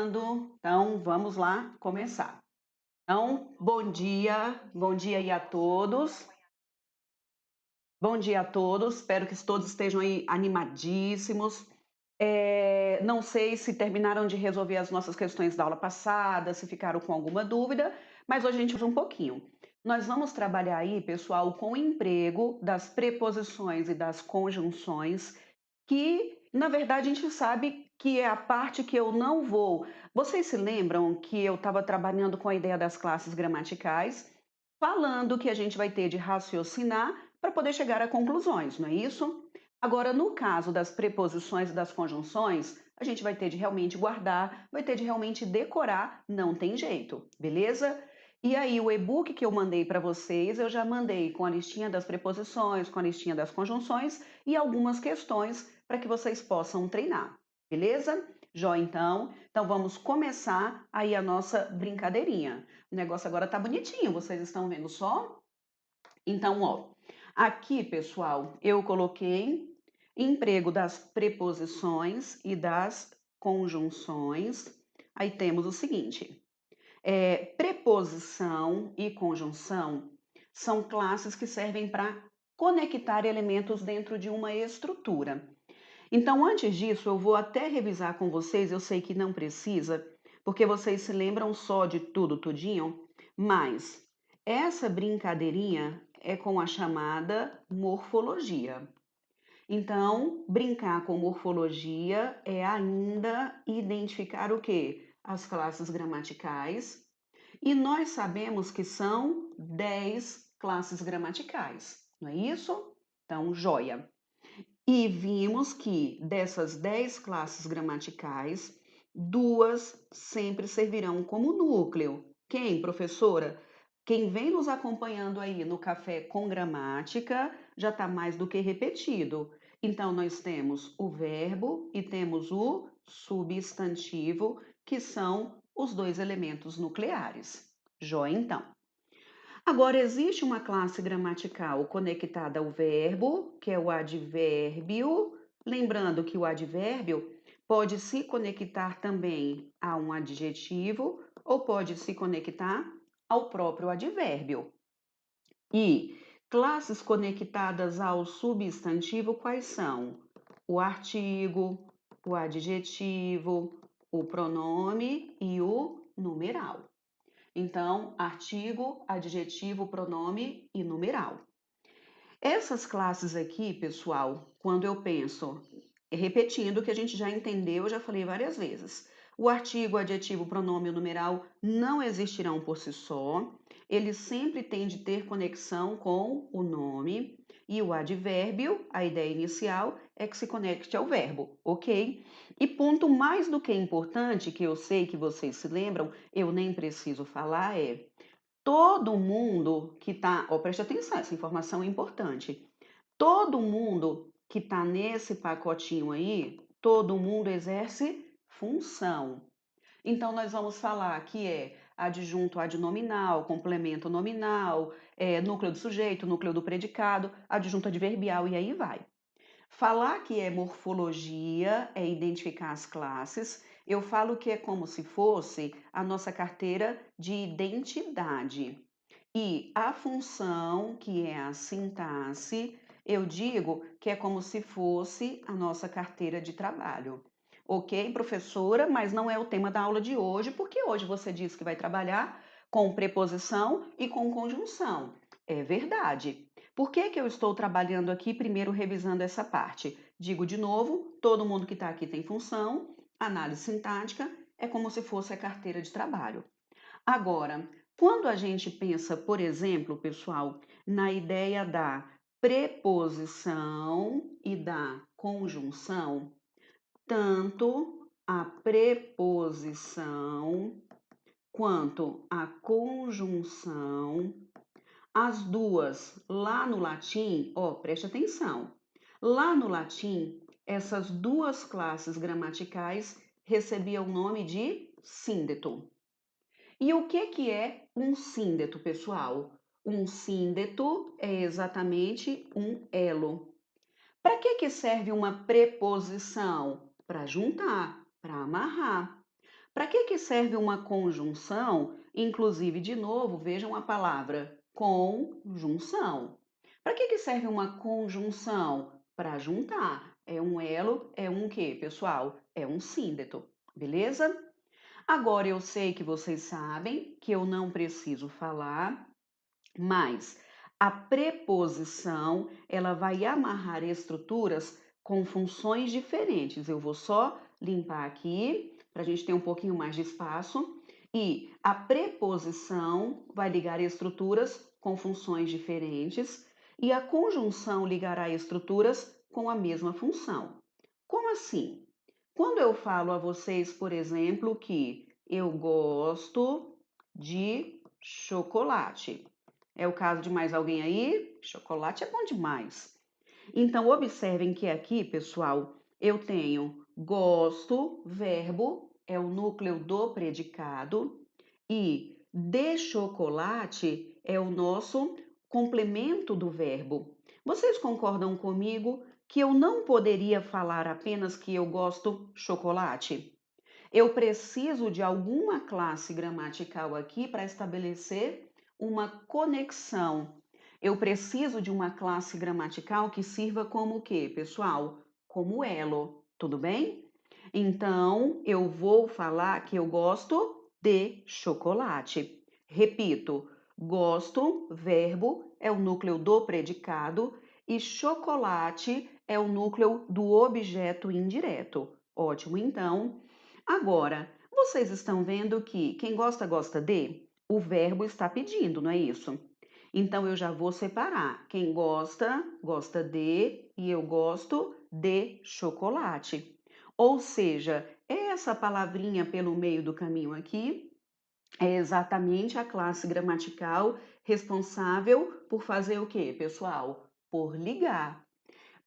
gravando, então vamos lá começar. Então, bom dia aí a todos. Bom dia a todos, espero que todos estejam aí animadíssimos. Não sei se terminaram de resolver as nossas questões da aula passada, se ficaram com alguma dúvida, mas hoje a gente vai um pouquinho. Nós vamos trabalhar aí, pessoal, com o emprego das preposições e das conjunções que, na verdade, a gente sabe que é a parte que eu não vou. Vocês se lembram que eu estava trabalhando com a ideia das classes gramaticais, falando que a gente vai ter de raciocinar para poder chegar a conclusões, não é isso? Agora, no caso das preposições e das conjunções, a gente vai ter de realmente guardar, vai ter de realmente decorar, não tem jeito, beleza? E aí, o e-book que eu mandei para vocês, eu já mandei com a listinha das preposições, com a listinha das conjunções e algumas questões para que vocês possam treinar, beleza? Jó, então. Então vamos começar aí a nossa brincadeirinha. O negócio agora tá bonitinho, vocês estão vendo só? Então, ó, aqui, pessoal, eu coloquei emprego das preposições e das conjunções. Aí temos o seguinte: preposição e conjunção são classes que servem para conectar elementos dentro de uma estrutura. Então, antes disso, eu vou até revisar com vocês, eu sei que não precisa, porque vocês se lembram só de tudo, tudinho, mas essa brincadeirinha é com a chamada morfologia. Então, brincar com morfologia é ainda identificar o quê? As classes gramaticais. E nós sabemos que são 10 classes gramaticais, não é isso? Então, joia. E vimos que dessas 10 classes gramaticais, duas sempre servirão como núcleo. Quem, professora? Quem vem nos acompanhando aí no Café com Gramática já está mais do que repetido. Então, nós temos o verbo e temos o substantivo, que são os dois elementos nucleares. Joia, então. Agora, existe uma classe gramatical conectada ao verbo, que é o advérbio. Lembrando que o advérbio pode se conectar também a um adjetivo ou pode se conectar ao próprio advérbio. E classes conectadas ao substantivo, quais são? O artigo, o adjetivo, o pronome e o numeral. Então, artigo, adjetivo, pronome e numeral. Essas classes aqui, pessoal, quando eu penso, repetindo o que a gente já entendeu, eu já falei várias vezes. O artigo, adjetivo, pronome e numeral não existirão por si só. Eles sempre têm de ter conexão com o nome. E o advérbio, a ideia inicial, é que se conecte ao verbo, ok? E ponto mais do que importante, que eu sei que vocês se lembram, eu nem preciso falar, é todo mundo que está. Ó, preste atenção, essa informação é importante. Todo mundo que está nesse pacotinho aí, todo mundo exerce função. Então, nós vamos falar que é adjunto adnominal, complemento nominal, núcleo do sujeito, núcleo do predicado, adjunto adverbial e aí vai. Falar que é morfologia é identificar as classes. Eu falo que é como se fosse a nossa carteira de identidade. E a função, que é a sintaxe, eu digo que é como se fosse a nossa carteira de trabalho. Ok, professora? Mas não é o tema da aula de hoje, porque hoje você disse que vai trabalhar com preposição e com conjunção. É verdade. Por que que eu estou trabalhando aqui primeiro revisando essa parte? Digo de novo, todo mundo que está aqui tem função, análise sintática é como se fosse a carteira de trabalho. Agora, quando a gente pensa, por exemplo, pessoal, na ideia da preposição e da conjunção, tanto a preposição quanto a conjunção, as duas lá no latim, ó, preste atenção. Lá no latim, essas duas classes gramaticais recebiam o nome de síndeto. E o que é um síndeto, pessoal? Um síndeto é exatamente um elo. Para que serve uma preposição? Para juntar, para amarrar. Para que serve uma conjunção? Inclusive, de novo, vejam a palavra conjunção. Para que serve uma conjunção? Para juntar. É um elo, é um quê, pessoal? É um síndeto, beleza? Agora eu sei que vocês sabem que eu não preciso falar, mas a preposição, ela vai amarrar estruturas com funções diferentes. Eu vou só limpar aqui para a gente ter um pouquinho mais de espaço. E a preposição vai ligar estruturas com funções diferentes e a conjunção ligará estruturas com a mesma função. Como assim? Quando eu falo a vocês, por exemplo, que eu gosto de chocolate. É o caso de mais alguém aí? Chocolate é bom demais. Então, observem que aqui, pessoal, eu tenho gosto, verbo, é o núcleo do predicado, e de chocolate é o nosso complemento do verbo. Vocês concordam comigo que eu não poderia falar apenas que eu gosto chocolate? Eu preciso de alguma classe gramatical aqui para estabelecer uma conexão. Eu preciso de uma classe gramatical que sirva como o quê, pessoal? Como elo, tudo bem? Então, eu vou falar que eu gosto de chocolate. Repito, gosto, verbo, é o núcleo do predicado e chocolate é o núcleo do objeto indireto. Ótimo, então. Agora, vocês estão vendo que quem gosta, gosta de? O verbo está pedindo, não é isso? Então eu já vou separar. Quem gosta, gosta de, e eu gosto de chocolate. Ou seja, essa palavrinha pelo meio do caminho aqui é exatamente a classe gramatical responsável por fazer o quê, pessoal? Por ligar.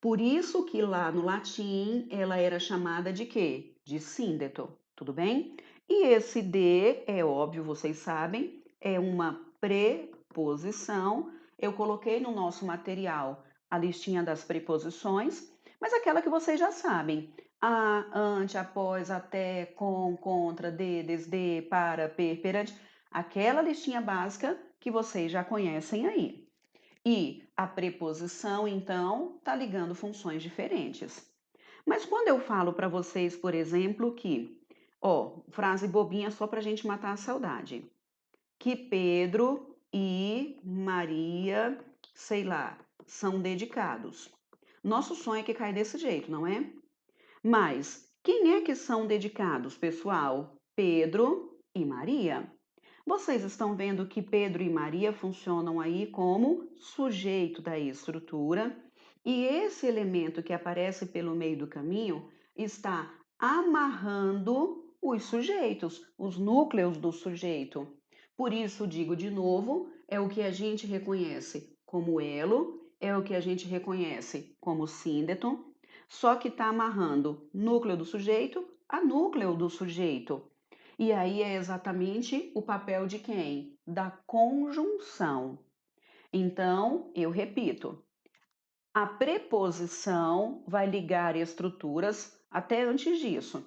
Por isso que lá no latim ela era chamada de quê? De síndeto, tudo bem? E esse de, é óbvio, vocês sabem, é uma preposição. Eu coloquei no nosso material a listinha das preposições, mas aquela que vocês já sabem. A, ante, após, até, com, contra, de, desde, para, perante. Aquela listinha básica que vocês já conhecem aí. E a preposição, então, está ligando funções diferentes. Mas quando eu falo para vocês, por exemplo, que, ó, frase bobinha só para a gente matar a saudade, que Pedro e Maria, sei lá, são dedicados. Nosso sonho é que caia desse jeito, não é? Mas quem é que são dedicados, pessoal? Pedro e Maria. Vocês estão vendo que Pedro e Maria funcionam aí como sujeito da estrutura, e esse elemento que aparece pelo meio do caminho está amarrando os sujeitos, os núcleos do sujeito. Por isso, digo de novo, é o que a gente reconhece como elo, é o que a gente reconhece como síndeto, só que está amarrando núcleo do sujeito a núcleo do sujeito. E aí é exatamente o papel de quem? Da conjunção. Então, eu repito, a preposição vai ligar estruturas até antes disso.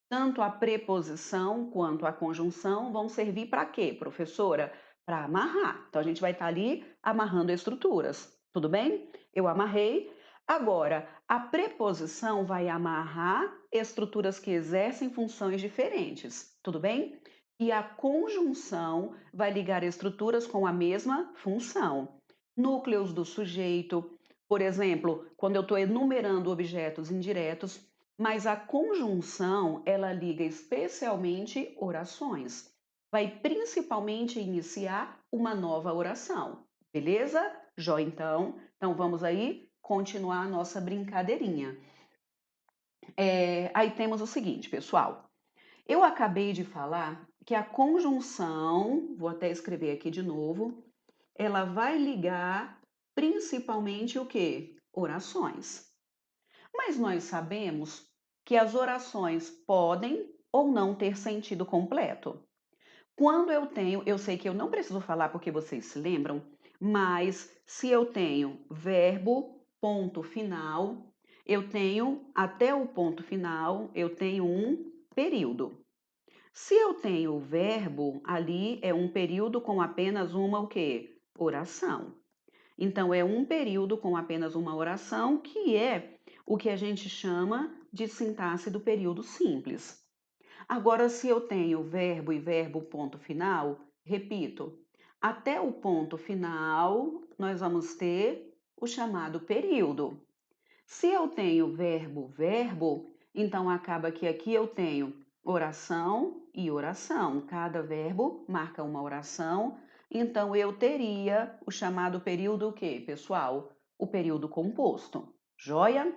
Tanto a preposição quanto a conjunção vão servir para quê, professora? Para amarrar. Então, a gente vai estar ali amarrando estruturas. Tudo bem? Eu amarrei. Agora, a preposição vai amarrar estruturas que exercem funções diferentes. Tudo bem? E a conjunção vai ligar estruturas com a mesma função. Núcleos do sujeito. Por exemplo, quando eu estou enumerando objetos indiretos, mas a conjunção, ela liga especialmente orações. Vai principalmente iniciar uma nova oração. Beleza? Jó, então. Então vamos aí continuar a nossa brincadeirinha. Aí temos o seguinte, pessoal. Eu acabei de falar que a conjunção, vou até escrever aqui de novo, ela vai ligar principalmente o quê? Orações. Mas nós sabemos que as orações podem ou não ter sentido completo. Quando eu sei que eu não preciso falar porque vocês se lembram, mas se eu tenho verbo, ponto final, eu tenho até o ponto final, eu tenho um período. Se eu tenho o verbo, ali é um período com apenas uma o quê? Oração. Então, é um período com apenas uma oração, que é o que a gente chama de sintaxe do período simples. Agora, se eu tenho verbo e verbo ponto final, repito, até o ponto final, nós vamos ter o chamado período. Se eu tenho verbo, verbo, então acaba que aqui eu tenho oração e oração. Cada verbo marca uma oração. Então eu teria o chamado período o quê, pessoal? O período composto. Joia?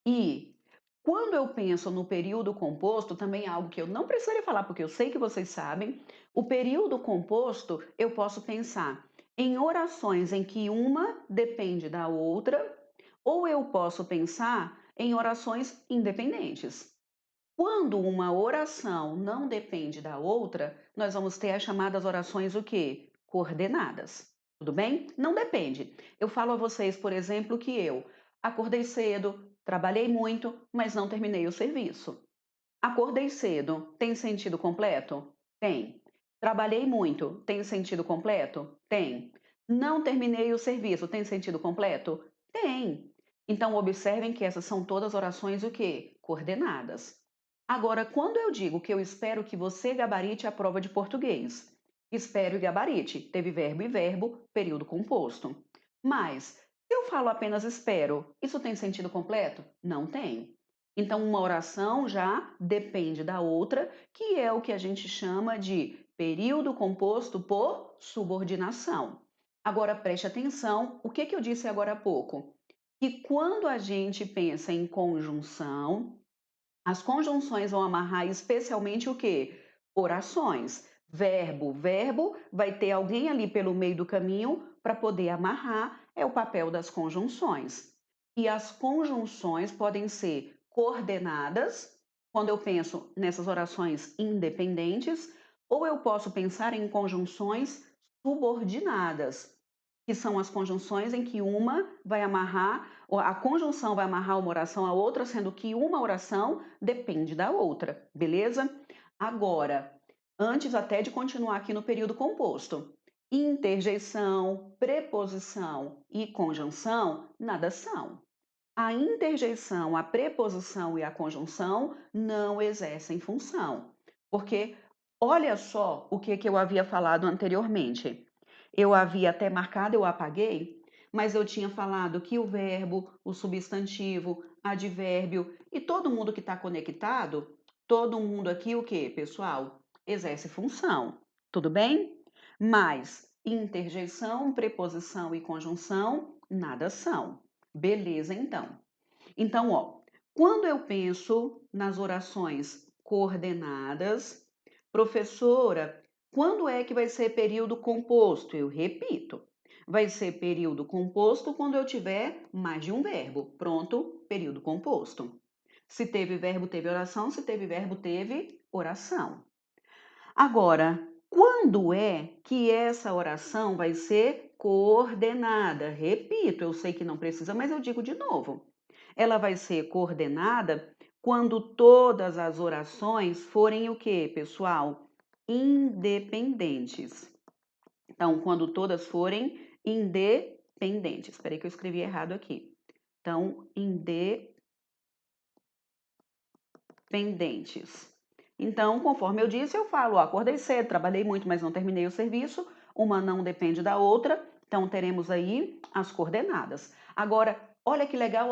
E quando eu penso no período composto, também é algo que eu não precisaria falar, porque eu sei que vocês sabem, o período composto eu posso pensar em orações em que uma depende da outra, ou eu posso pensar em orações independentes. Quando uma oração não depende da outra, nós vamos ter as chamadas orações o quê? Coordenadas. Tudo bem? Não depende. Eu falo a vocês, por exemplo, que eu acordei cedo, trabalhei muito, mas não terminei o serviço. Acordei cedo, tem sentido completo? Tem. Trabalhei muito, tem sentido completo? Tem. Não terminei o serviço, tem sentido completo? Tem. Então observem que essas são todas orações o quê? Coordenadas. Agora, quando eu digo que eu espero que você gabarite a prova de português, espero e gabarite, teve verbo e verbo, período composto. Mas, se eu falo apenas espero, isso tem sentido completo? Não tem. Então, uma oração já depende da outra, que é o que a gente chama de período composto por subordinação. Agora, preste atenção, o que eu disse agora há pouco? Que quando a gente pensa em conjunção, as conjunções vão amarrar especialmente o quê? Orações. Verbo, verbo, vai ter alguém ali pelo meio do caminho para poder amarrar, é o papel das conjunções. E as conjunções podem ser coordenadas, quando eu penso nessas orações independentes, ou eu posso pensar em conjunções subordinadas, que são as conjunções em que uma vai amarrar, a conjunção vai amarrar uma oração à outra, sendo que uma oração depende da outra, beleza? Agora, antes até de continuar aqui no período composto, interjeição, preposição e conjunção nada são. A interjeição, a preposição e a conjunção não exercem função, porque olha só o que eu havia falado anteriormente. Eu havia até marcado, eu apaguei, mas eu tinha falado que o verbo, o substantivo, advérbio e todo mundo que está conectado, todo mundo aqui o que, pessoal? Exerce função, tudo bem? Mas interjeição, preposição e conjunção nada são. Beleza, então. Então, ó, quando eu penso nas orações coordenadas, professora, quando é que vai ser período composto? Eu repito, vai ser período composto quando eu tiver mais de um verbo. Pronto, período composto. Se teve verbo, teve oração. Se teve verbo, teve oração. Agora, quando é que essa oração vai ser coordenada? Repito, eu sei que não precisa, mas eu digo de novo. Ela vai ser coordenada quando todas as orações forem o quê, pessoal? Independentes. Então, quando todas forem independentes. Espera aí que eu escrevi errado aqui. Então, independentes. Então, conforme eu disse, eu falo, ó, acordei cedo, trabalhei muito, mas não terminei o serviço. Uma não depende da outra. Então, teremos aí as coordenadas. Agora, olha que legal,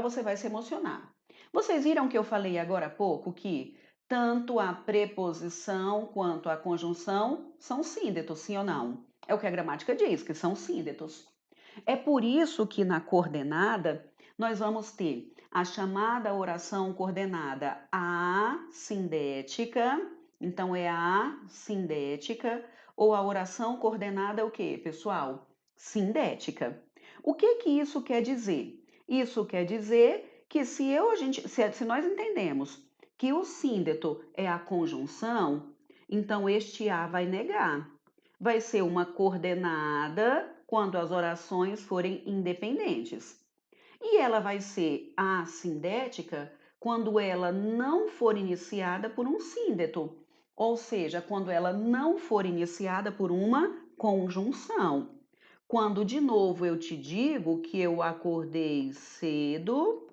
você vai se emocionar. Vocês viram que eu falei agora há pouco que tanto a preposição quanto a conjunção são síndetos, sim ou não? É o que a gramática diz, que são síndetos. É por isso que na coordenada nós vamos ter a chamada oração coordenada assindética, então é a sindética, ou a oração coordenada o quê, pessoal? Sindética. O que que isso quer dizer? Isso quer dizer que se nós entendemos que o síndeto é a conjunção, então este A vai negar. Vai ser uma coordenada quando as orações forem independentes. E ela vai ser assindética quando ela não for iniciada por um síndeto. ou seja, quando ela não for iniciada por uma conjunção. Quando de novo eu te digo que eu acordei cedo,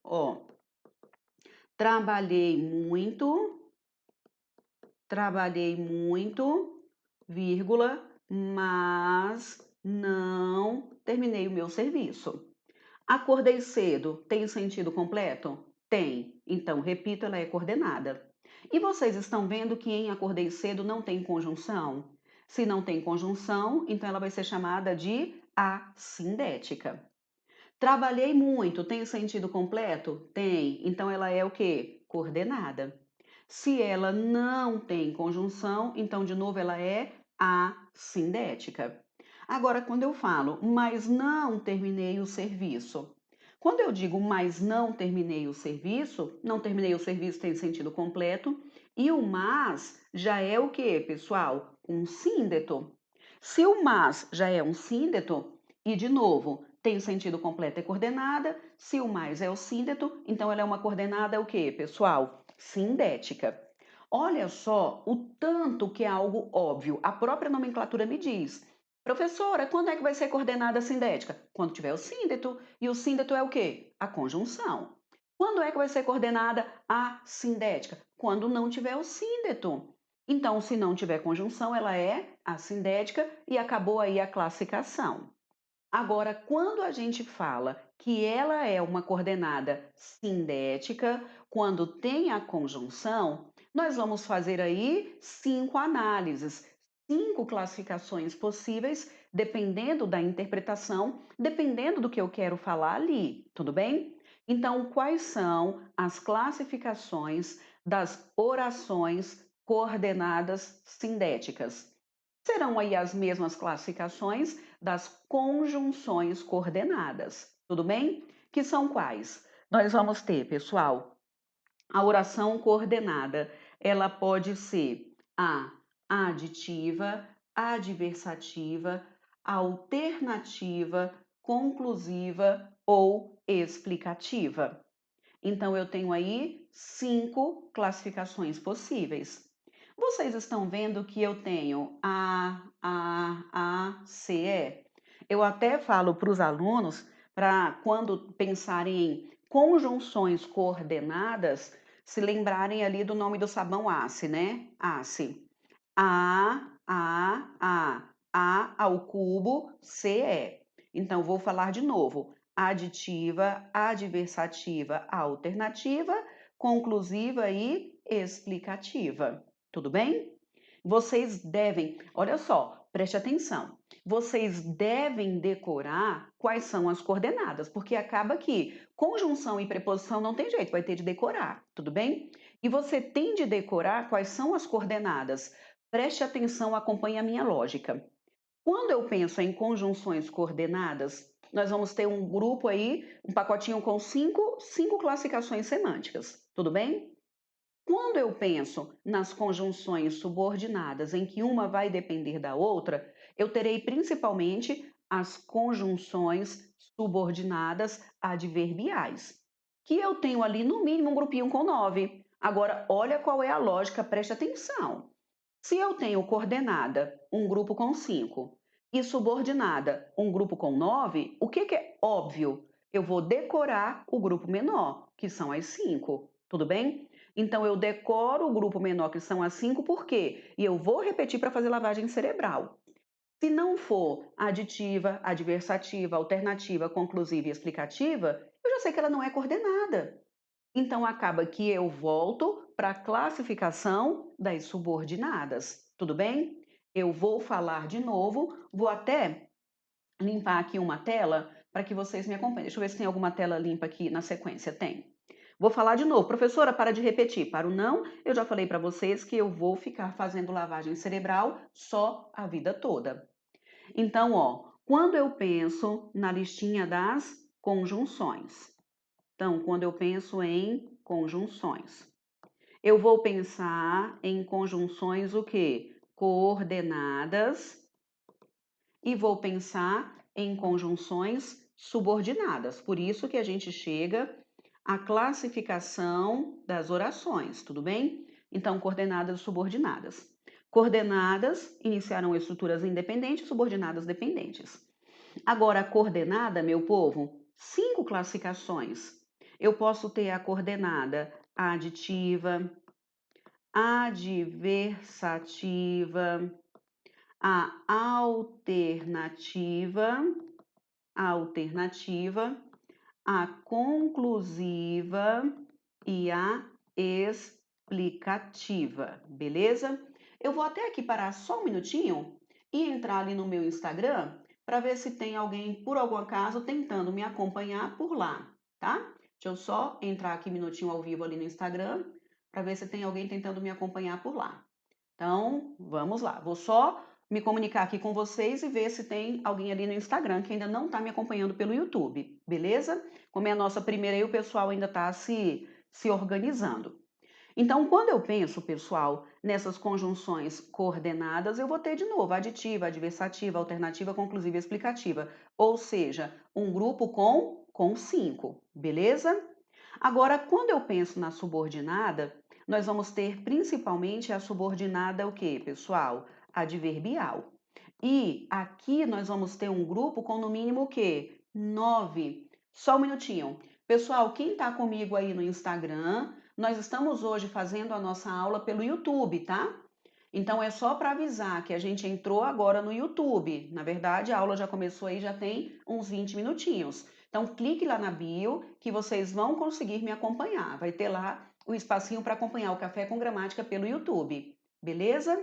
ó, trabalhei muito, vírgula, mas não terminei o meu serviço. Acordei cedo, tem sentido completo? Tem. Então, repito, ela é coordenada. E vocês estão vendo que em acordei cedo não tem conjunção? Se não tem conjunção, então ela vai ser chamada de assindética. Trabalhei muito, tem sentido completo? Tem. Então ela é o quê? Coordenada. Se ela não tem conjunção, então de novo ela é assindética. Agora, quando eu falo, mas não terminei o serviço. Quando eu digo, mas não terminei o serviço, não terminei o serviço tem sentido completo. E o mas já é o que, pessoal? Um síndeto. Se o mas já é um síndeto, e de novo, tem sentido completo e coordenada. Se o mais é o síndeto, então ela é uma coordenada o quê, pessoal? Sindética. Olha só o tanto que é algo óbvio. A própria nomenclatura me diz. Professora, quando é que vai ser coordenada sindética? Quando tiver o síndeto. E o síndeto é o quê? A conjunção. Quando é que vai ser coordenada a sindética? Quando não tiver o síndeto. Então, se não tiver conjunção, ela é assindética e acabou aí a classificação. Agora, quando a gente fala que ela é uma coordenada sindética, quando tem a conjunção, nós vamos fazer aí 5 análises, 5 classificações possíveis, dependendo da interpretação, dependendo do que eu quero falar ali, tudo bem? Então, quais são as classificações das orações coordenadas sindéticas? Serão aí as mesmas classificações das conjunções coordenadas, tudo bem? Que são quais? Nós vamos ter, pessoal, a oração coordenada. Ela pode ser a aditiva, adversativa, alternativa, conclusiva ou explicativa. Então, eu tenho aí 5 classificações possíveis. Vocês estão vendo que eu tenho A, C, E? Eu até falo para os alunos, para quando pensarem em conjunções coordenadas, se lembrarem ali do nome do sabão Ace, né? Ace. A ao cubo, CE. Então, vou falar de novo. Aditiva, adversativa, alternativa, conclusiva e explicativa. Tudo bem? Vocês devem, olha só, preste atenção. Vocês devem decorar quais são as coordenadas, porque acaba que conjunção e preposição não tem jeito, vai ter de decorar, tudo bem? E você tem de decorar quais são as coordenadas. Preste atenção, acompanhe a minha lógica. Quando eu penso em conjunções coordenadas, nós vamos ter um grupo aí, um pacotinho com cinco classificações semânticas, tudo bem? Quando eu penso nas conjunções subordinadas em que uma vai depender da outra, eu terei principalmente as conjunções subordinadas adverbiais, que eu tenho ali no mínimo um grupinho com 9. Agora, olha qual é a lógica, preste atenção. Se eu tenho coordenada um grupo com 5 e subordinada um grupo com 9, o que é óbvio? Eu vou decorar o grupo menor, que são as 5, tudo bem? Então eu decoro o grupo menor, que são as 5, por quê? E eu vou repetir para fazer lavagem cerebral. Se não for aditiva, adversativa, alternativa, conclusiva e explicativa, eu já sei que ela não é coordenada. Então acaba que eu volto para a classificação das subordinadas, tudo bem? Eu vou falar de novo, vou até limpar aqui uma tela para que vocês me acompanhem. Deixa eu ver se tem alguma tela limpa aqui na sequência. Tem. Vou falar de novo. Professora, para de repetir. Para o não, eu já falei para vocês que eu vou ficar fazendo lavagem cerebral só a vida toda. Então, ó, quando eu penso na listinha das conjunções, então, quando eu penso em conjunções, eu vou pensar em conjunções o quê? Coordenadas e vou pensar em conjunções subordinadas. Por isso que a gente chega à classificação das orações, tudo bem? Então, coordenadas subordinadas. Coordenadas iniciarão estruturas independentes, subordinadas dependentes. Agora, a coordenada, meu povo, 5 classificações. Eu posso ter a coordenada aditiva, adversativa, a alternativa, a conclusiva e a explicativa, beleza? Eu vou até aqui parar só um minutinho e entrar ali no meu Instagram para ver se tem alguém, por algum acaso, tentando me acompanhar por lá, tá? Deixa eu só entrar aqui um minutinho ao vivo ali no Instagram para ver se tem alguém tentando me acompanhar por lá. Então, vamos lá. Vou só me comunicar aqui com vocês e ver se tem alguém ali no Instagram que ainda não está me acompanhando pelo YouTube, beleza? Como é a nossa primeira aí, o pessoal ainda está se organizando. Então, quando eu penso, pessoal, nessas conjunções coordenadas, eu vou ter de novo aditiva, adversativa, alternativa, conclusiva e explicativa. Ou seja, um grupo com 5, beleza? Agora, quando eu penso na subordinada, nós vamos ter principalmente a subordinada o quê, pessoal? Adverbial. E aqui nós vamos ter um grupo com no mínimo o quê? 9. Só um minutinho. Pessoal, quem está comigo aí no Instagram, nós estamos hoje fazendo a nossa aula pelo YouTube, tá? Então é só para avisar que a gente entrou agora no YouTube. Na verdade, a aula já começou aí, já tem uns 20 minutinhos. Então clique lá na bio que vocês vão conseguir me acompanhar. Vai ter lá o espacinho para acompanhar o Café com Gramática pelo YouTube. Beleza?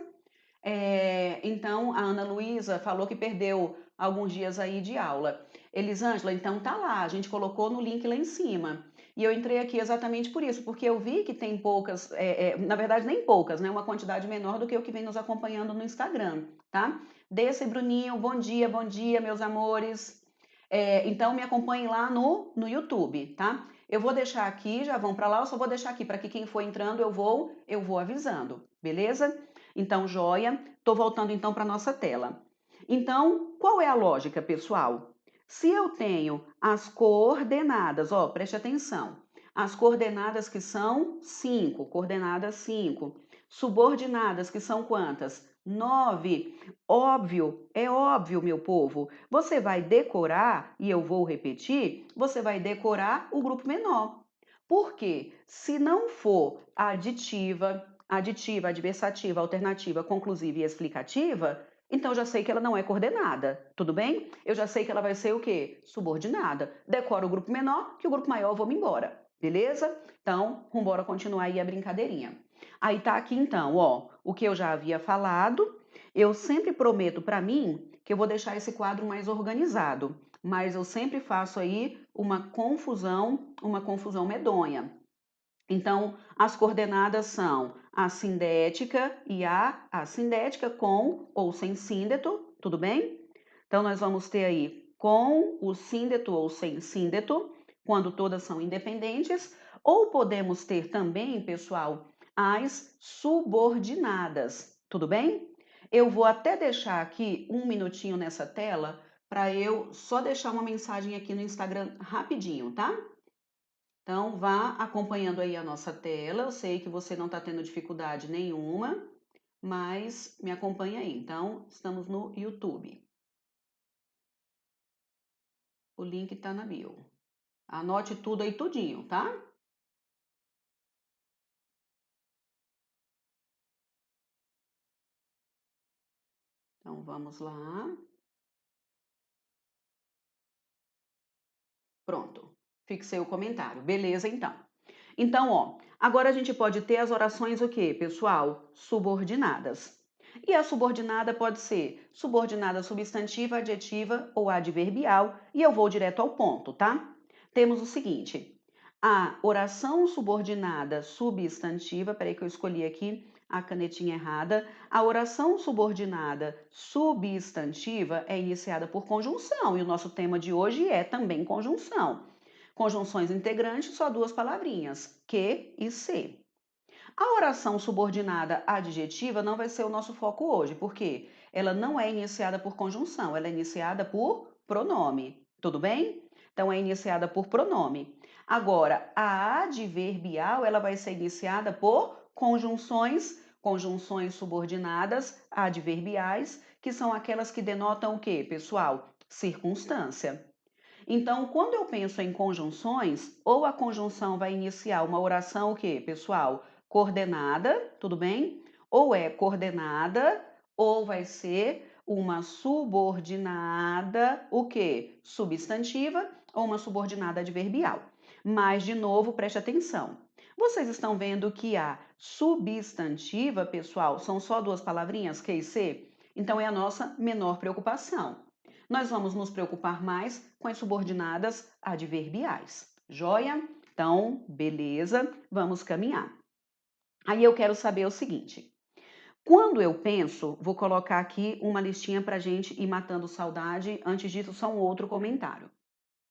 Então, a Ana Luísa falou que perdeu alguns dias aí de aula. Elisângela, então tá lá, a gente colocou no link lá em cima. E eu entrei aqui exatamente por isso, porque eu vi que tem poucas, na verdade nem poucas, né? Uma quantidade menor do que o que vem nos acompanhando no Instagram, tá? Desse Bruninho, bom dia, meus amores. Então me acompanhem lá no YouTube, tá? Eu vou deixar aqui, já vão para lá, eu só vou deixar aqui para que quem for entrando eu vou avisando, beleza? Então, joia. Estou voltando então para nossa tela. Então, qual é a lógica, pessoal? Se eu tenho as coordenadas, ó, preste atenção. As coordenadas que são 5, coordenadas 5. Subordinadas que são quantas? 9. Óbvio, é óbvio, meu povo. Você vai decorar, e eu vou repetir, você vai decorar o grupo menor. Por quê? Se não for aditiva, adversativa, alternativa, conclusiva e explicativa, então eu já sei que ela não é coordenada, tudo bem? Eu já sei que ela vai ser o quê? Subordinada. Decoro o grupo menor, que o grupo maior eu vou me embora, beleza? Então, vambora continuar aí a brincadeirinha. Aí tá aqui então, ó, o que eu já havia falado. Eu sempre prometo para mim que eu vou deixar esse quadro mais organizado, mas eu sempre faço aí uma confusão medonha. Então, as coordenadas são a sindética e a assindética com ou sem síndeto, tudo bem? Então, nós vamos ter aí com o síndeto ou sem síndeto, quando todas são independentes, ou podemos ter também, pessoal, as subordinadas, tudo bem? Eu vou até deixar aqui um minutinho nessa tela para eu só deixar uma mensagem aqui no Instagram rapidinho, tá? Então, vá acompanhando aí a nossa tela. Eu sei que você não está tendo dificuldade nenhuma, mas me acompanha aí. Então, estamos no YouTube. O link está na bio. Anote tudo aí, tudinho, tá? Então, vamos lá. Pronto. Fixei o comentário. Beleza, então. Então, ó, agora a gente pode ter as orações o quê, pessoal? Subordinadas. E a subordinada pode ser subordinada substantiva, adjetiva ou adverbial, e eu vou direto ao ponto, tá? Temos o seguinte: a oração subordinada substantiva, peraí que eu escolhi aqui a canetinha errada. A oração subordinada substantiva é iniciada por conjunção, e o nosso tema de hoje é também conjunção. Conjunções integrantes, só duas palavrinhas, que e se. A oração subordinada adjetiva não vai ser o nosso foco hoje, porque ela não é iniciada por conjunção, ela é iniciada por pronome, tudo bem? Então é iniciada por pronome. Agora, a adverbial, ela vai ser iniciada por conjunções, conjunções subordinadas adverbiais, que são aquelas que denotam o quê, pessoal? Circunstância. Então, quando eu penso em conjunções, ou a conjunção vai iniciar uma oração o quê, pessoal? Coordenada, tudo bem? Ou é coordenada, ou vai ser uma subordinada, o quê? Substantiva ou uma subordinada adverbial. Mas, de novo, preste atenção. Vocês estão vendo que a substantiva, pessoal, são só duas palavrinhas, que e se? Então, é a nossa menor preocupação. Nós vamos nos preocupar mais com as subordinadas adverbiais. Joia? Então, beleza, vamos caminhar. Aí eu quero saber o seguinte: quando eu penso, vou colocar aqui uma listinha para a gente ir matando saudade. Antes disso, só um outro comentário.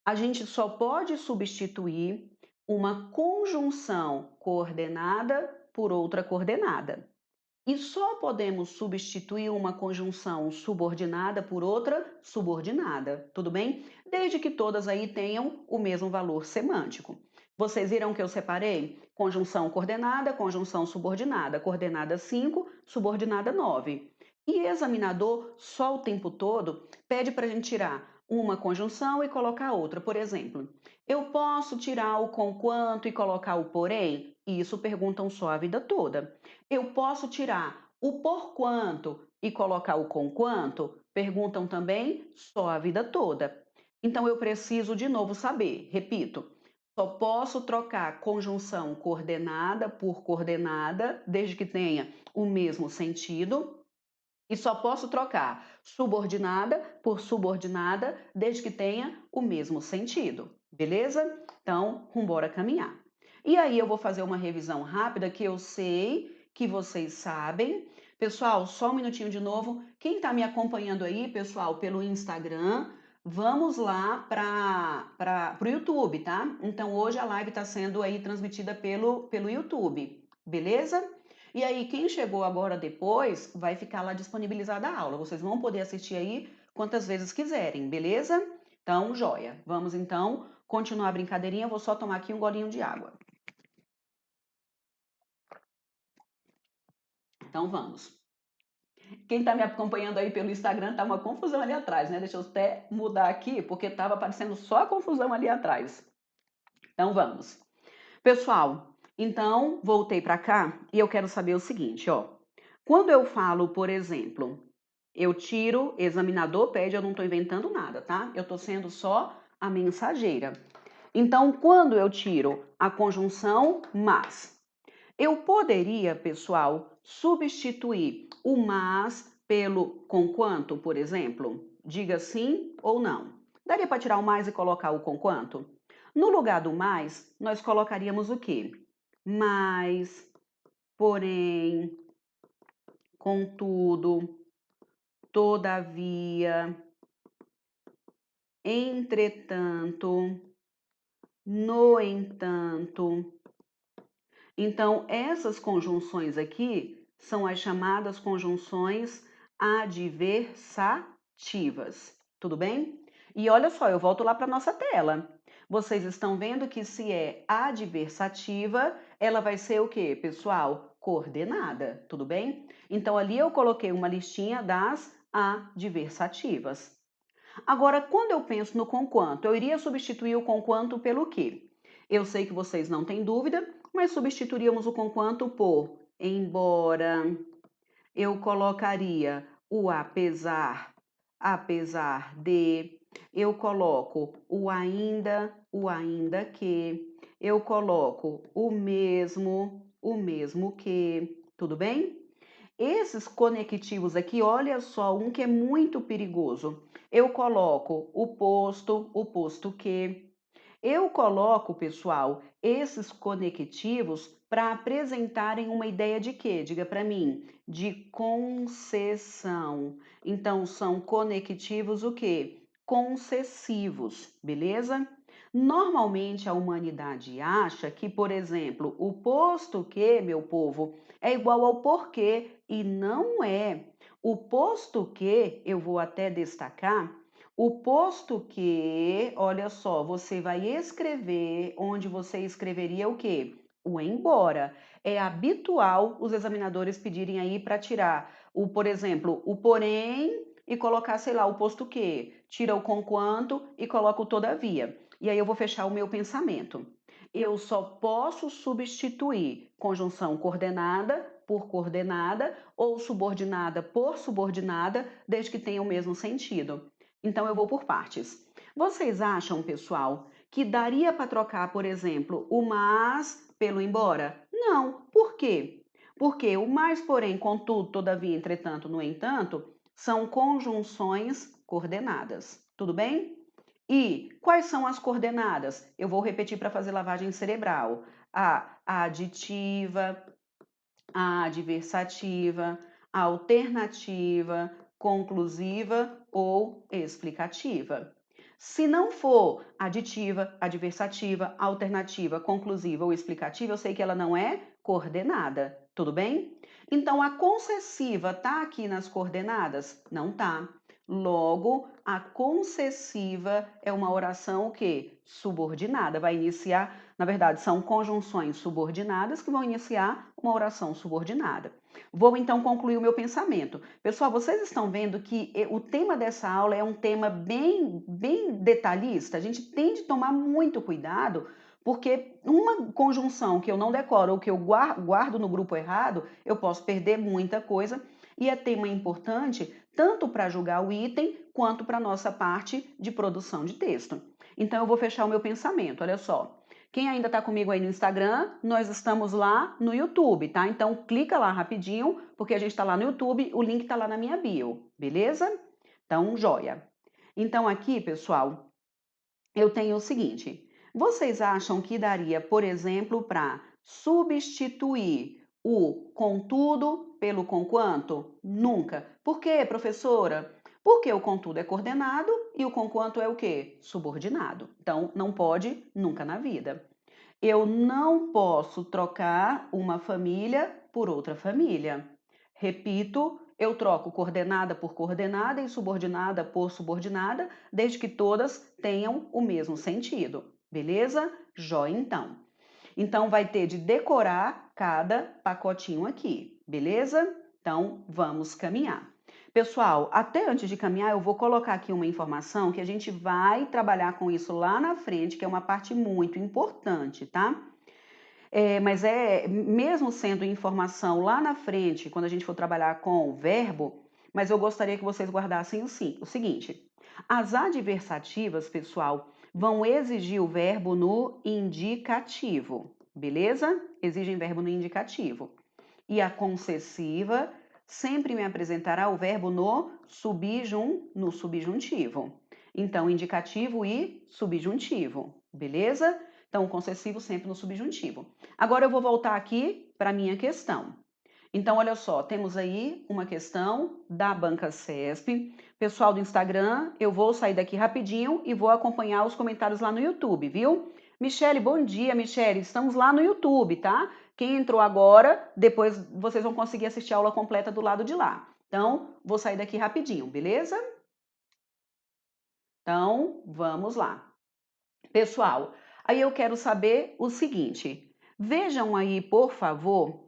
A gente só pode substituir uma conjunção coordenada por outra coordenada. E só podemos substituir uma conjunção subordinada por outra subordinada, tudo bem? Desde que todas aí tenham o mesmo valor semântico. Vocês viram que eu separei? Conjunção coordenada, conjunção subordinada. Coordenada 5, subordinada 9. E examinador, só o tempo todo, pede para a gente tirar uma conjunção e colocar outra. Por exemplo, eu posso tirar o conquanto e colocar o porém? Isso perguntam só a vida toda. Eu posso tirar o porquanto e colocar o conquanto? Perguntam também só a vida toda. Então eu preciso de novo saber, repito, só posso trocar conjunção coordenada por coordenada, desde que tenha o mesmo sentido, e só posso trocar subordinada por subordinada, desde que tenha o mesmo sentido. Beleza? Então, vamos caminhar. E aí eu vou fazer uma revisão rápida que eu sei que vocês sabem. Pessoal, só um minutinho de novo. Quem está me acompanhando aí, pessoal, pelo Instagram, vamos lá para o YouTube, tá? Então, hoje a live está sendo aí transmitida pelo YouTube. Beleza? E aí, quem chegou agora depois, vai ficar lá disponibilizada a aula. Vocês vão poder assistir aí quantas vezes quiserem, beleza? Então, joia. Vamos então continuar a brincadeirinha. Eu vou só tomar aqui um golinho de água. Então, vamos. Quem está me acompanhando aí pelo Instagram, tá uma confusão ali atrás, né? Deixa eu até mudar aqui, porque estava aparecendo só a confusão ali atrás. Então, vamos. Pessoal, então, voltei para cá e eu quero saber o seguinte, ó. Quando eu falo, por exemplo, eu tiro, examinador pede, eu não estou inventando nada, tá? Eu estou sendo só a mensageira. Então, quando eu tiro a conjunção mas, eu poderia, pessoal, substituir o mas pelo conquanto, por exemplo? Diga sim ou não. Daria para tirar o mais e colocar o conquanto? No lugar do mais, nós colocaríamos o quê? Mas, porém, contudo, todavia, entretanto, no entanto. Então, essas conjunções aqui são as chamadas conjunções adversativas. Tudo bem? E olha só, eu volto lá para nossa tela. Vocês estão vendo que se é adversativa, ela vai ser o quê, pessoal? Coordenada, tudo bem? Então, ali eu coloquei uma listinha das adversativas. Agora, quando eu penso no conquanto, eu iria substituir o conquanto pelo quê? Eu sei que vocês não têm dúvida, mas substituiríamos o conquanto por embora. Eu colocaria o apesar de. Eu coloco o ainda que. Eu coloco o mesmo que. Tudo bem? Esses conectivos aqui, olha só, um que é muito perigoso. Eu coloco o posto que. Eu coloco, pessoal, esses conectivos para apresentarem uma ideia de quê? Diga para mim, de concessão. Então, são conectivos o quê? Concessivos, beleza? Normalmente a humanidade acha que, por exemplo, o posto que, meu povo, é igual ao porquê e não é. O posto que, eu vou até destacar, o posto que, olha só, você vai escrever onde você escreveria o quê? O embora. É habitual os examinadores pedirem aí para tirar por exemplo, o porém e colocar, sei lá, o posto que, tira o conquanto e coloca o todavia. E aí eu vou fechar o meu pensamento. Eu só posso substituir conjunção coordenada por coordenada ou subordinada por subordinada, desde que tenha o mesmo sentido. Então eu vou por partes. Vocês acham, pessoal, que daria para trocar, por exemplo, o mas pelo embora? Não. Por quê? Porque o mais, porém, contudo, todavia, entretanto, no entanto, são conjunções coordenadas. Tudo bem? E quais são as coordenadas? Eu vou repetir para fazer lavagem cerebral. A aditiva, a adversativa, a alternativa, conclusiva ou explicativa. Se não for aditiva, adversativa, alternativa, conclusiva ou explicativa, eu sei que ela não é coordenada, tudo bem? Então, a concessiva está aqui nas coordenadas? Não está. Logo, a concessiva é uma oração o quê? Subordinada. Vai iniciar, na verdade, são conjunções subordinadas que vão iniciar uma oração subordinada. Vou então concluir o meu pensamento. Pessoal, vocês estão vendo que o tema dessa aula é um tema bem detalhista. A gente tem de tomar muito cuidado, porque uma conjunção que eu não decoro ou que eu guardo no grupo errado, eu posso perder muita coisa. E é tema importante tanto para julgar o item quanto para a nossa parte de produção de texto. Então, eu vou fechar o meu pensamento. Olha só. Quem ainda está comigo aí no Instagram, nós estamos lá no YouTube, tá? Então, clica lá rapidinho, porque a gente está lá no YouTube, o link está lá na minha bio, beleza? Então, joia. Então, aqui, pessoal, eu tenho o seguinte. Vocês acham que daria, por exemplo, para substituir o contudo pelo conquanto? Nunca. Por quê, professora? Porque o contudo é coordenado e o conquanto é o quê? Subordinado. Então, não pode nunca na vida. Eu não posso trocar uma família por outra família. Repito, eu troco coordenada por coordenada e subordinada por subordinada, desde que todas tenham o mesmo sentido. Beleza? Jóia, então. Então, vai ter de decorar cada pacotinho aqui, beleza? Então, vamos caminhar. Pessoal, até antes de caminhar, eu vou colocar aqui uma informação que a gente vai trabalhar com isso lá na frente, que é uma parte muito importante, tá? Mas mesmo sendo informação lá na frente, quando a gente for trabalhar com o verbo, mas eu gostaria que vocês guardassem o seguinte: as adversativas, pessoal, vão exigir o verbo no indicativo, beleza? Exigem verbo no indicativo. E a concessiva sempre me apresentará o verbo no subjuntivo. Então, indicativo e subjuntivo, beleza? Então, o concessivo sempre no subjuntivo. Agora eu vou voltar aqui para a minha questão. Então, olha só, temos aí uma questão da Banca CESP. Pessoal do Instagram, eu vou sair daqui rapidinho e vou acompanhar os comentários lá no YouTube, viu? Michele, bom dia, Michele. Estamos lá no YouTube, tá? Quem entrou agora, depois vocês vão conseguir assistir a aula completa do lado de lá. Então, vou sair daqui rapidinho, beleza? Então, vamos lá. Pessoal, aí eu quero saber o seguinte. Vejam aí, por favor,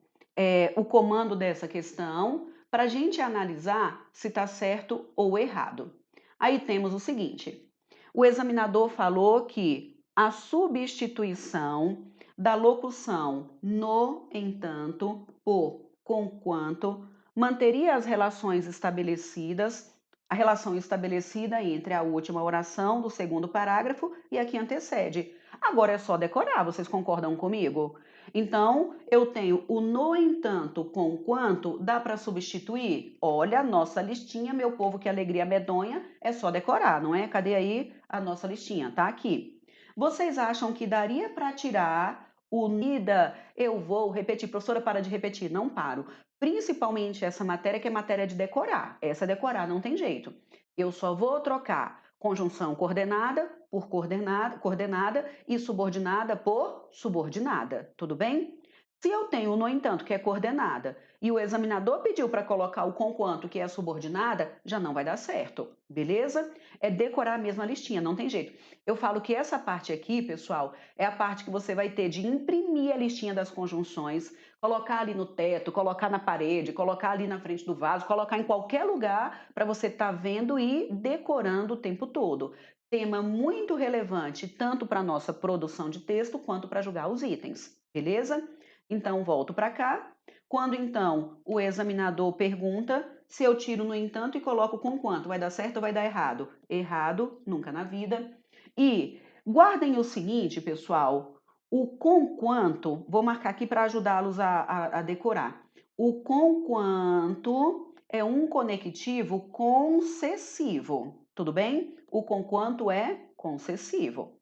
o comando dessa questão para a gente analisar se está certo ou errado. Aí temos o seguinte: o examinador falou que a substituição da locução no entanto por conquanto manteria as relações estabelecidas, a relação estabelecida entre a última oração do segundo parágrafo e a que antecede. Agora é só decorar, vocês concordam comigo? Então, eu tenho o no entanto com quanto, dá para substituir? Olha a nossa listinha, meu povo, que alegria medonha, é só decorar, não é? Cadê aí a nossa listinha? Tá aqui. Vocês acham que daria para tirar unida? Eu vou repetir, professora, para de repetir, não paro. Principalmente essa matéria que é matéria de decorar. Essa decorar não tem jeito. Eu só vou trocar conjunção coordenada por coordenada e subordinada por subordinada, tudo bem? Se eu tenho, no entanto, que é coordenada, e o examinador pediu para colocar o conquanto, que é a subordinada, já não vai dar certo, beleza? É decorar a mesma listinha, não tem jeito. Eu falo que essa parte aqui, pessoal, é a parte que você vai ter de imprimir a listinha das conjunções, colocar ali no teto, colocar na parede, colocar ali na frente do vaso, colocar em qualquer lugar para você estar vendo e decorando o tempo todo. Tema muito relevante tanto para a nossa produção de texto quanto para julgar os itens, beleza? Então, volto para cá. Quando então o examinador pergunta, se eu tiro no entanto e coloco com quanto, vai dar certo ou vai dar errado? Errado, nunca na vida. E guardem o seguinte, pessoal, o conquanto, vou marcar aqui para ajudá-los a decorar. O conquanto é um conectivo concessivo, tudo bem? O conquanto é concessivo.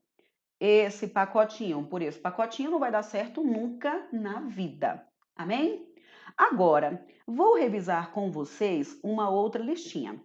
Esse pacotinho por esse pacotinho não vai dar certo nunca na vida. Amém? Agora, vou revisar com vocês uma outra listinha.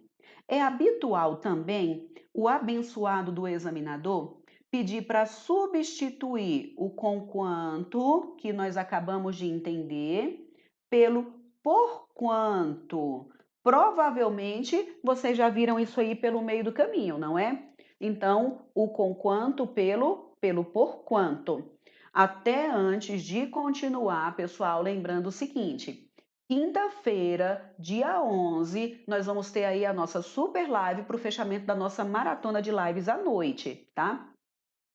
É habitual também o abençoado do examinador pedir para substituir o conquanto, que nós acabamos de entender, pelo porquanto. Provavelmente vocês já viram isso aí pelo meio do caminho, não é? Então, o conquanto pelo porquanto. Até antes de continuar, pessoal, lembrando o seguinte: quinta-feira, dia 11, nós vamos ter aí a nossa super live para o fechamento da nossa maratona de lives à noite, tá?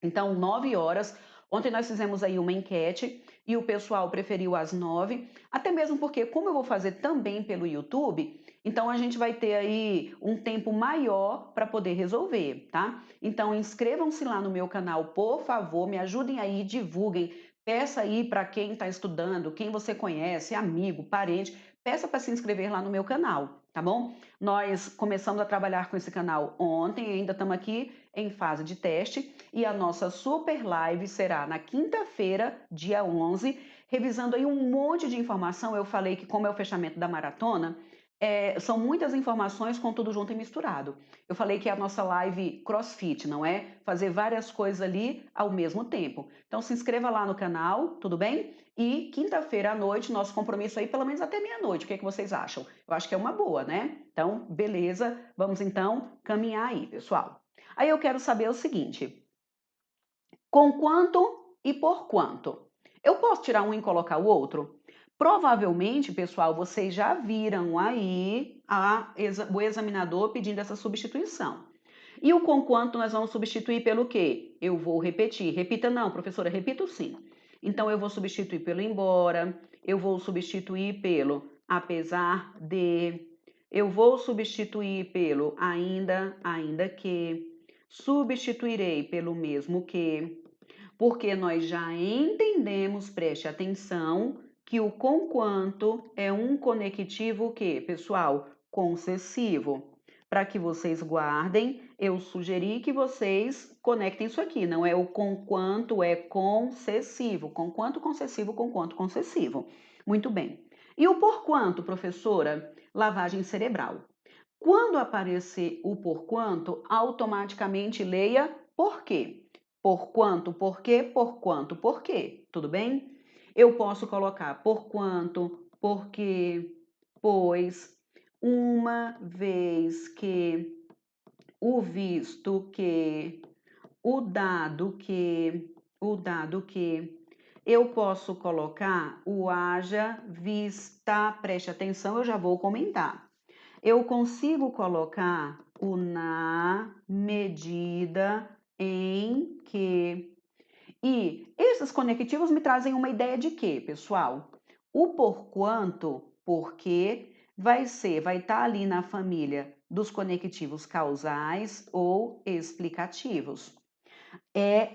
Então, 9 horas. Ontem nós fizemos aí uma enquete e o pessoal preferiu às 9, até mesmo porque, como eu vou fazer também pelo YouTube, então a gente vai ter aí um tempo maior para poder resolver, tá? Então, inscrevam-se lá no meu canal, por favor, me ajudem aí, divulguem. Peça aí para quem está estudando, quem você conhece, amigo, parente, peça para se inscrever lá no meu canal, tá bom? Nós começamos a trabalhar com esse canal ontem, ainda estamos aqui em fase de teste e a nossa super live será na quinta-feira, dia 11, revisando aí um monte de informação. Eu falei que como é o fechamento da maratona, são muitas informações com tudo junto e misturado. Eu falei que é a nossa live CrossFit, não é? Fazer várias coisas ali ao mesmo tempo. Então se inscreva lá no canal, tudo bem? E quinta-feira à noite, nosso compromisso aí pelo menos até meia-noite. O que é que vocês acham? Eu acho que é uma boa, né? Então, beleza. Vamos então caminhar aí, pessoal. Aí eu quero saber o seguinte: com quanto e por quanto? Eu posso tirar um e colocar o outro? Provavelmente, pessoal, vocês já viram aí o examinador pedindo essa substituição. E o com quanto nós vamos substituir pelo quê? Eu vou repetir. Repita não, professora, repito sim. Então eu vou substituir pelo embora, eu vou substituir pelo apesar de, eu vou substituir pelo ainda, ainda que, substituirei pelo mesmo que, porque nós já entendemos, preste atenção, que o conquanto é um conectivo que, pessoal, concessivo. Para que vocês guardem, eu sugeri que vocês conectem isso aqui, não é o conquanto, é concessivo. Conquanto concessivo, conquanto concessivo. Muito bem. E o porquanto, professora? Lavagem cerebral. Quando aparecer o porquanto, automaticamente leia por quê. Porquanto, por quê, porquanto, por quê. Tudo bem? Eu posso colocar porquanto, porque, pois, uma vez que, o visto que, o dado que, o dado que. Eu posso colocar o haja vista, preste atenção, eu já vou comentar. Eu consigo colocar o na medida em que. E esses conectivos me trazem uma ideia de quê, pessoal? O porquanto, porque, vai estar ali na família dos conectivos causais ou explicativos.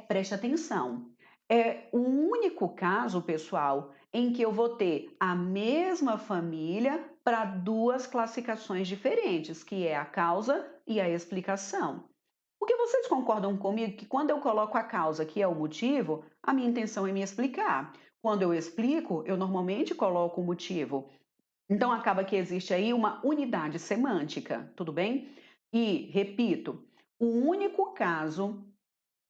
Preste atenção, é o único caso, pessoal, em que eu vou ter a mesma família para duas classificações diferentes, que é a causa e a explicação. Porque vocês concordam comigo que quando eu coloco a causa, que é o motivo, a minha intenção é me explicar. Quando eu explico, eu normalmente coloco o motivo. Então acaba que existe aí uma unidade semântica, tudo bem? E, repito, o único caso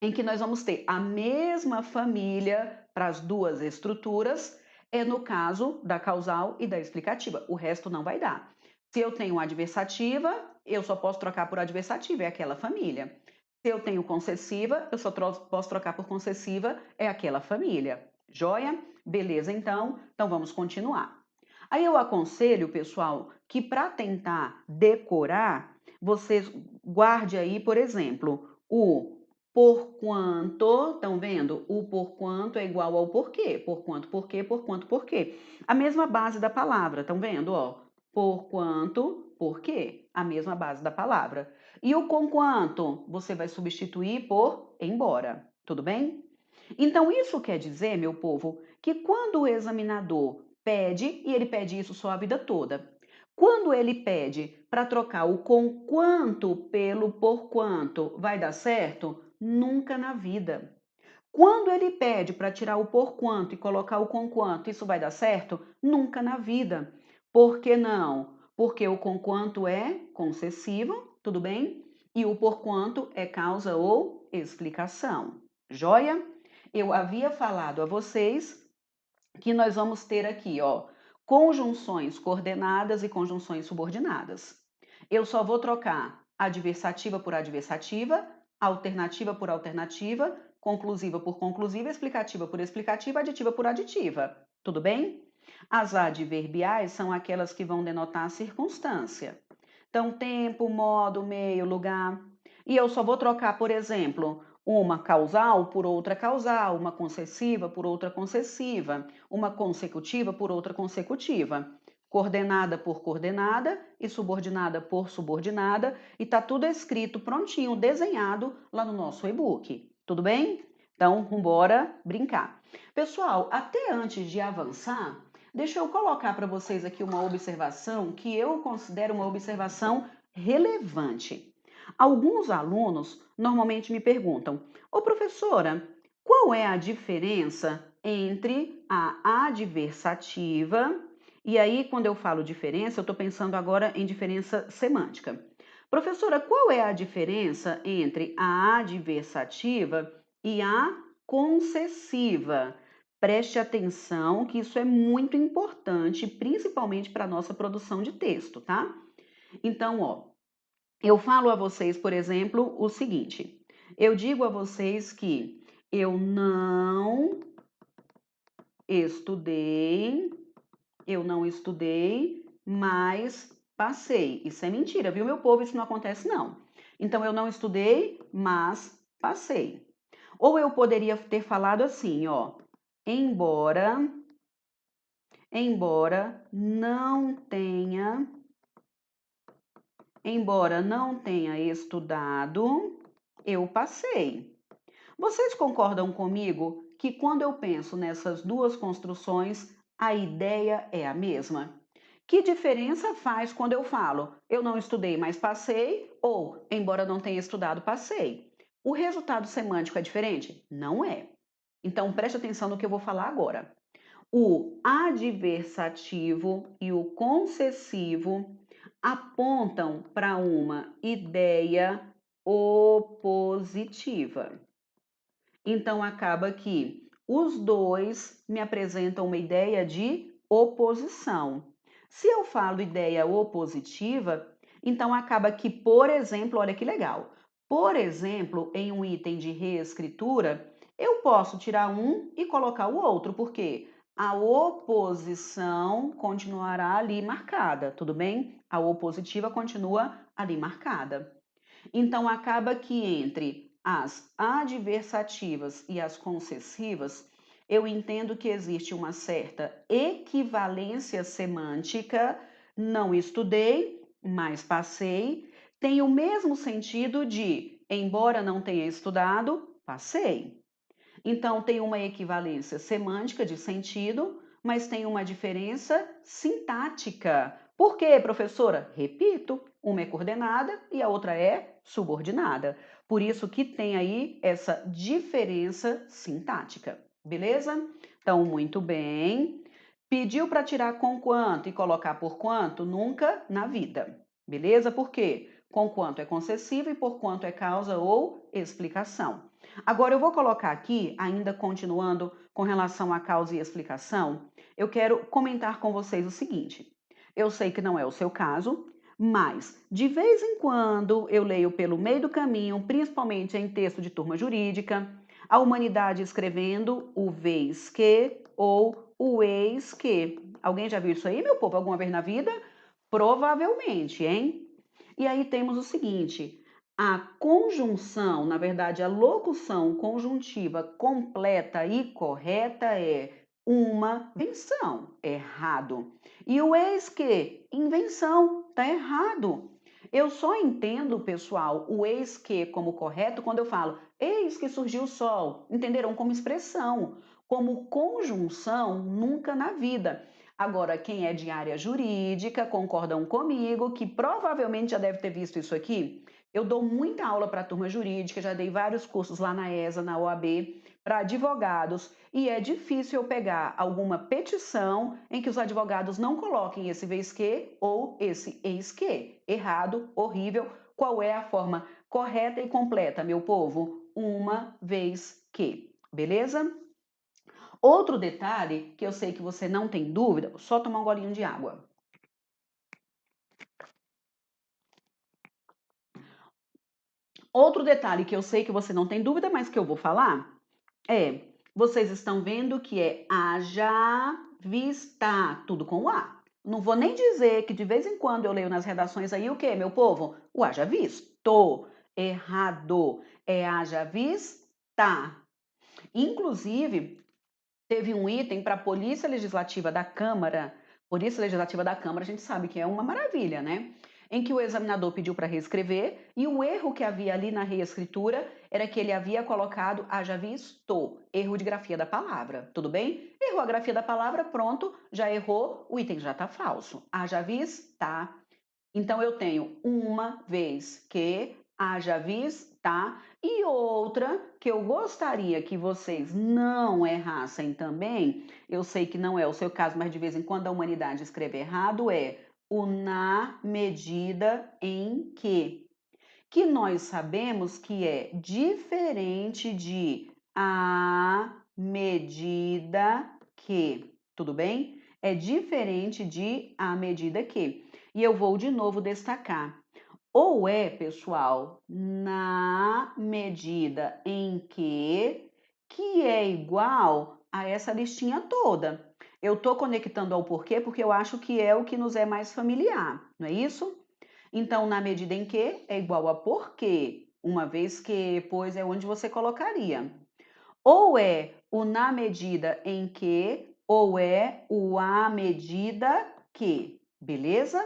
em que nós vamos ter a mesma família para as duas estruturas É no caso da causal e da explicativa. O resto não vai dar. Se eu tenho adversativa, eu só posso trocar por adversativa, é aquela família. Se eu tenho concessiva, eu só posso trocar por concessiva, é aquela família. Joia? Beleza, então. Então vamos continuar. Aí eu aconselho, pessoal, que para tentar decorar, vocês guarde aí, por exemplo, o porquanto, estão vendo? O porquanto é igual ao porquê. Porquanto, porquê, porquanto, porquê. A mesma base da palavra, estão vendo? Ó, porquanto, porquê. A mesma base da palavra. E o conquanto, você vai substituir por embora. Tudo bem? Então, isso quer dizer, meu povo, que quando o examinador pede, e ele pede isso só a vida toda, quando ele pede para trocar o conquanto pelo porquanto, vai dar certo? Nunca na vida. Quando ele pede para tirar o porquanto e colocar o conquanto, isso vai dar certo? Nunca na vida. Por que não? Porque o conquanto é concessivo, tudo bem? E o porquanto é causa ou explicação. Joia? Eu havia falado a vocês que nós vamos ter aqui, ó, conjunções coordenadas e conjunções subordinadas. Eu só vou trocar adversativa por adversativa, alternativa por alternativa, conclusiva por conclusiva, explicativa por explicativa, aditiva por aditiva. Tudo bem? As adverbiais são aquelas que vão denotar a circunstância. Então, tempo, modo, meio, lugar. E eu só vou trocar, por exemplo, uma causal por outra causal, uma concessiva por outra concessiva, uma consecutiva por outra consecutiva, coordenada por coordenada e subordinada por subordinada, e tá tudo escrito prontinho, desenhado lá no nosso e-book. Tudo bem? Então, vambora brincar. Pessoal, até antes de avançar, deixa eu colocar para vocês aqui uma observação que eu considero uma observação relevante. Alguns alunos normalmente me perguntam: ô professora, qual é a diferença entre a adversativa? E aí, quando eu falo diferença, eu estou pensando agora em diferença semântica. Professora, qual é a diferença entre a adversativa e a concessiva? Preste atenção que isso é muito importante, principalmente para a nossa produção de texto, tá? Então, ó, eu falo a vocês, por exemplo, o seguinte: eu digo a vocês que eu não estudei, eu não estudei, mas passei. Isso é mentira, viu, meu povo? Isso não acontece, não. Então, eu não estudei, mas passei. Ou eu poderia ter falado assim, ó, embora, embora não tenha, embora não tenha estudado, eu passei. Vocês concordam comigo que quando eu penso nessas duas construções, a ideia é a mesma? Que diferença faz quando eu falo eu não estudei, mas passei, ou embora não tenha estudado, passei? O resultado semântico é diferente? Não é. Então preste atenção no que eu vou falar agora. O adversativo e o concessivo apontam para uma ideia opositiva. Então acaba que os dois me apresentam uma ideia de oposição. Se eu falo ideia opositiva, então acaba que, por exemplo, olha que legal. Por exemplo, em um item de reescritura, eu posso tirar um e colocar o outro, porque a oposição continuará ali marcada, tudo bem? A opositiva continua ali marcada. Então, acaba que entre as adversativas e as concessivas, eu entendo que existe uma certa equivalência semântica. Não estudei, mas passei. Tem o mesmo sentido de, embora não tenha estudado, passei. Então, tem uma equivalência semântica de sentido, mas tem uma diferença sintática. Por quê, professora? Repito, uma é coordenada e a outra é subordinada. Por isso que tem aí essa diferença sintática. Beleza? Então, muito bem. Pediu para tirar com quanto e colocar por quanto? Nunca na vida. Beleza? Por quê? Com quanto é concessivo e por quanto é causa ou explicação. Agora eu vou colocar aqui, ainda continuando com relação à causa e explicação, eu quero comentar com vocês o seguinte. Eu sei que não é o seu caso, mas de vez em quando eu leio pelo meio do caminho, principalmente em texto de turma jurídica, a humanidade escrevendo o vez que ou o eis que. Alguém já viu isso aí, meu povo, alguma vez na vida? Provavelmente, hein? E aí temos o seguinte: a conjunção, na verdade, a locução conjuntiva completa e correta é uma invenção, errado. E o eis que, invenção, tá errado. Eu só entendo, pessoal, o eis que como correto quando eu falo eis que surgiu o sol. Entenderam? Como expressão, como conjunção, nunca na vida. Agora, quem é de área jurídica, concordam comigo que provavelmente já deve ter visto isso aqui. Eu dou muita aula para a turma jurídica, já dei vários cursos lá na ESA, na OAB, para advogados, e é difícil eu pegar alguma petição em que os advogados não coloquem esse vez que ou esse eis que. Errado, horrível. Qual é a forma correta e completa, meu povo? Uma vez que. Beleza? Outro detalhe que eu sei que você não tem dúvida, só tomar um golinho de água. Outro detalhe que eu sei que você não tem dúvida, mas que eu vou falar, é, vocês estão vendo que é haja vista, tudo com o A. Não vou nem dizer que de vez em quando eu leio nas redações aí o quê, meu povo? O haja visto. Errado. É haja vista. Inclusive, teve um item para a Polícia Legislativa da Câmara. Polícia Legislativa da Câmara, a gente sabe que é uma maravilha, né? Em que o examinador pediu para reescrever e o erro que havia ali na reescritura era que ele havia colocado haja visto, erro de grafia da palavra, tudo bem? Errou a grafia da palavra, pronto, já errou, o item já está falso. Haja vista. Então eu tenho uma vez que haja vista e outra que eu gostaria que vocês não errassem também. Eu sei que não é o seu caso, mas de vez em quando a humanidade escreve errado é o na medida em que nós sabemos que é diferente de a medida que, tudo bem? É diferente de a medida que. E eu vou de novo destacar. Ou é, pessoal, na medida em que é igual a essa listinha toda. Eu estou conectando ao porquê porque eu acho que é o que nos é mais familiar, não é isso? Então, na medida em que é igual a porquê, uma vez que, pois é onde você colocaria. Ou é o na medida em que, ou é o à medida que, beleza?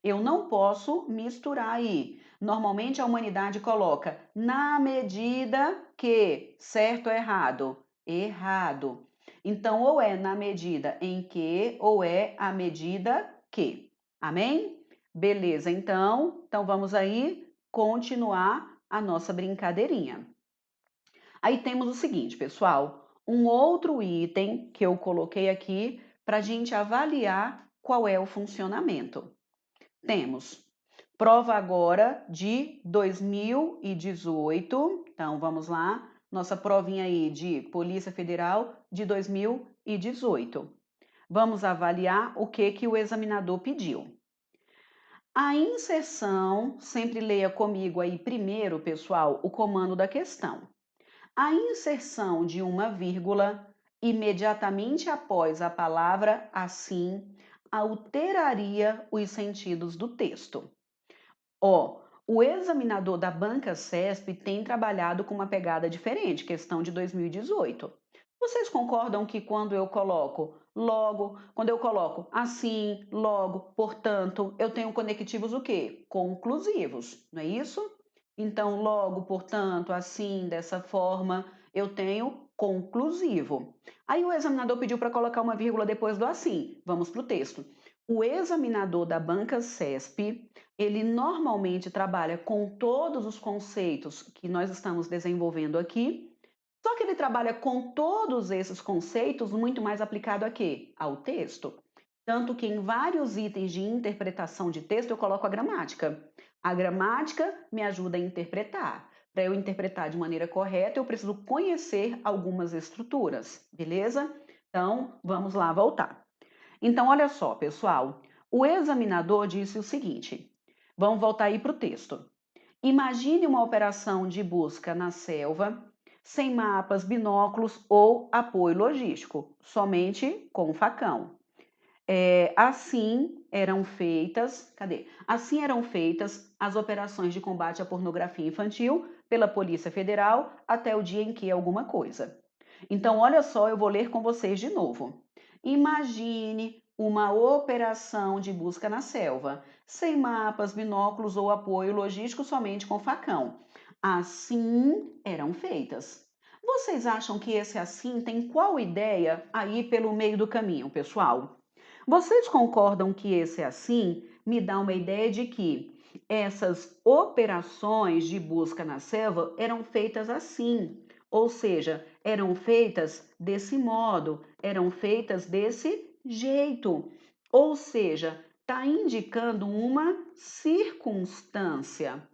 Eu não posso misturar aí. Normalmente a humanidade coloca na medida que, certo ou errado? Errado. Então, ou é na medida em que, ou é a medida que. Amém? Beleza, então vamos aí continuar a nossa brincadeirinha. Aí temos o seguinte, pessoal, um outro item que eu coloquei aqui para a gente avaliar qual é o funcionamento. Temos prova agora de 2018, então vamos lá, nossa provinha aí de Polícia Federal de 2018. Vamos avaliar o que o examinador pediu. A inserção, sempre leia comigo aí primeiro, pessoal, o comando da questão. A inserção de uma vírgula imediatamente após a palavra assim alteraria os sentidos do texto. Ó, o examinador da banca CESP tem trabalhado com uma pegada diferente, questão de 2018. Vocês concordam que quando eu coloco logo, quando eu coloco assim, logo, portanto, eu tenho conectivos o quê? Conclusivos, não é isso? Então, logo, portanto, assim, dessa forma, eu tenho conclusivo. Aí o examinador pediu para colocar uma vírgula depois do assim. Vamos para o texto. O examinador da banca CESP, ele normalmente trabalha com todos os conceitos que nós estamos desenvolvendo aqui, só que ele trabalha com todos esses conceitos muito mais aplicado a quê? Ao texto. Tanto que em vários itens de interpretação de texto eu coloco a gramática. A gramática me ajuda a interpretar. Para eu interpretar de maneira correta, eu preciso conhecer algumas estruturas, beleza? Então, vamos lá voltar. Então, olha só, pessoal. O examinador disse o seguinte: vamos voltar aí para o texto. Imagine uma operação de busca na selva, sem mapas, binóculos ou apoio logístico, somente com o facão. Assim eram feitas, cadê? Assim eram feitas as operações de combate à pornografia infantil pela Polícia Federal até o dia em que alguma coisa. Então, olha só, eu vou ler com vocês de novo. Imagine uma operação de busca na selva, sem mapas, binóculos ou apoio logístico, somente com facão. Assim eram feitas. Vocês acham que esse assim tem qual ideia aí pelo meio do caminho, pessoal? Vocês concordam que esse assim me dá uma ideia de que essas operações de busca na selva eram feitas assim, ou seja, eram feitas desse modo, eram feitas desse jeito, ou seja, está indicando uma circunstância.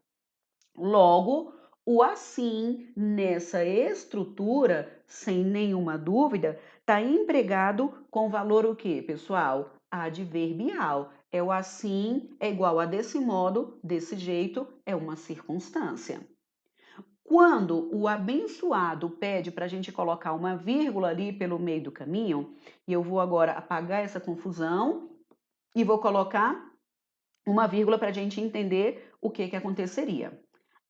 Logo, o assim, nessa estrutura, sem nenhuma dúvida, está empregado com valor o quê, pessoal? Adverbial. É o assim, é igual a desse modo, desse jeito, é uma circunstância. Quando o abençoado pede para a gente colocar uma vírgula ali pelo meio do caminho, e eu vou agora apagar essa confusão e vou colocar uma vírgula para a gente entender o que aconteceria.